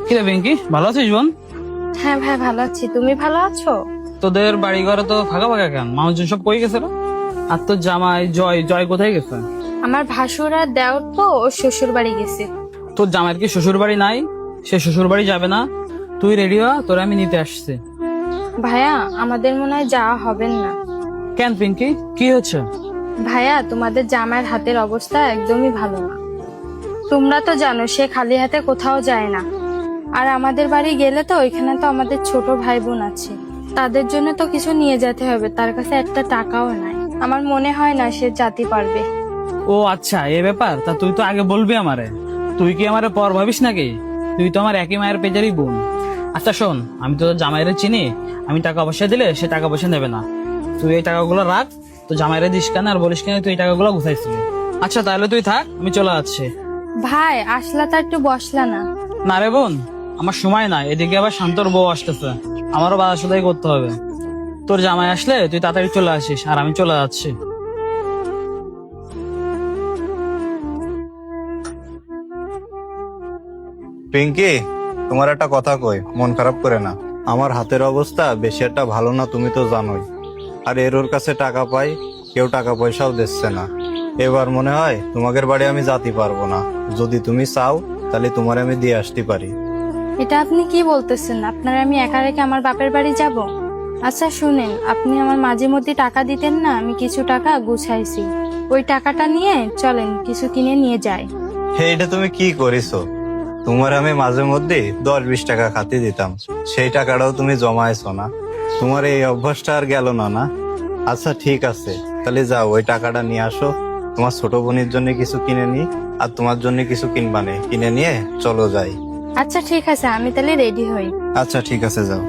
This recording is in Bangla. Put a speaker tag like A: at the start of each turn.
A: কি রে পিঙ্কি, ভালো আছিস বোন?
B: হ্যাঁ ভাই, ভালো আছি। তুমি ভালো আছো?
A: তোদের বাড়ি ঘরে তো ফাঁকা ফাঁকা কেন? মানুষজন সব কই গেছে রে? আর তোর জামাই জয় জয় কোথায় গেছে?
B: আমার ভাসুর আর দেওর তো ওর শ্বশুর বাড়ি গেছে।
A: তোর জামাইয়ের কি শ্বশুর বাড়ি নাই? সে শ্বশুর বাড়ি যাবে না? তুই রেডি হ, তোরা আমি নিতে আসছি।
B: ভাইয়া, আমাদের মনে হয় যাওয়া হবে না।
A: কেন পিঙ্কি, কি হচ্ছে?
B: ভাইয়া, তোমাদের জামাইয়ের হাতের অবস্থা একদমই ভালো না। তোমরা তো জানো সে খালি হাতে কোথাও যায় না। আর আমাদের বাড়ি গেলে তো ওইখানে তো আমাদের ছোট ভাই বোন আছে, তাদের জন্য তো কিছু নিয়ে যেতে হবে। তার কাছে একটা টাকাও নাই। আমার মনে হয় না সে যেতে পারবে।
A: ও আচ্ছা, এ ব্যাপার। তা তুই তো আগে বলবি আমারে। তুই কি আমারে পর ভাবিস নাকি? তুই তো আমার একই মায়ের পেজারই বোন। আচ্ছা শোন, আমি তো তোর জামাইরে চিনি। আমি টাকা পয়সা দিলে সে টাকা পয়সা নেবে না। তুই এই টাকাগুলো রাখ, তো জামাইরে দিস কেন আর বলিস কেন তুই এই টাকাগুলো গুছাইছিলি। আচ্ছা তাহলে তুই থাক, আমি চলে যাচ্ছি।
B: ভাই, আসলা তা একটু বসলা না?
A: না রে বোন, আমার সময় নাই। এদিকে আবার শান্তর বউ আসতেছে, আমারও বাধা সদাই করতে হবে। তোর জামাই আসলে তুই তাড়াতাড়ি চলে আসিস, আর আমি চলে যাচ্ছি।
C: পিঙ্কি, তোমার একটা কথা কই, মন খারাপ করে না। আমার হাতের অবস্থা বেশি একটা ভালো না, তুমি তো জানোই। আর এর কাছে টাকা পাই, কেউ টাকা পয়সাও দিচ্ছে না। এবার মনে হয় তোমাদের বাড়ি আমি যেতে পারবো না। যদি তুমি চাও তাহলে তোমার আমি দিয়ে আসতে পারি।
B: এটা আপনি কি বলতেছেন? আপনার আমি একা রেখে আমার বাপের বাড়ি যাব? আচ্ছা শুনেন, আপনি আমার মাঝে মধ্যে টাকা দিতেন না, আমি কিছু টাকা গুছাইছি। ওই টাকাটা নিয়ে চলেন কিছু কিনে নিয়ে যাই।
C: হে, এটা তুমি কি করেছো? তোমার আমি মাঝে মধ্যে 10-20 টাকা খাতে দিতাম, সেই টাকাটাও তুমি জমাইছো না। তোমার এই অভ্যাসটা আর গেল না না? আচ্ছা ঠিক আছে, তাহলে যাও ওই টাকাটা নিয়ে আসো। তোমার ছোট বোনের জন্য কিছু কিনে নি, আর তোমার জন্য কিছু কিনবানে, কিনে নিয়ে চলো যাই।
B: আচ্ছা ঠিক আছে, আমি তাহলে রেডি হই।
C: আচ্ছা ঠিক আছে, যাও।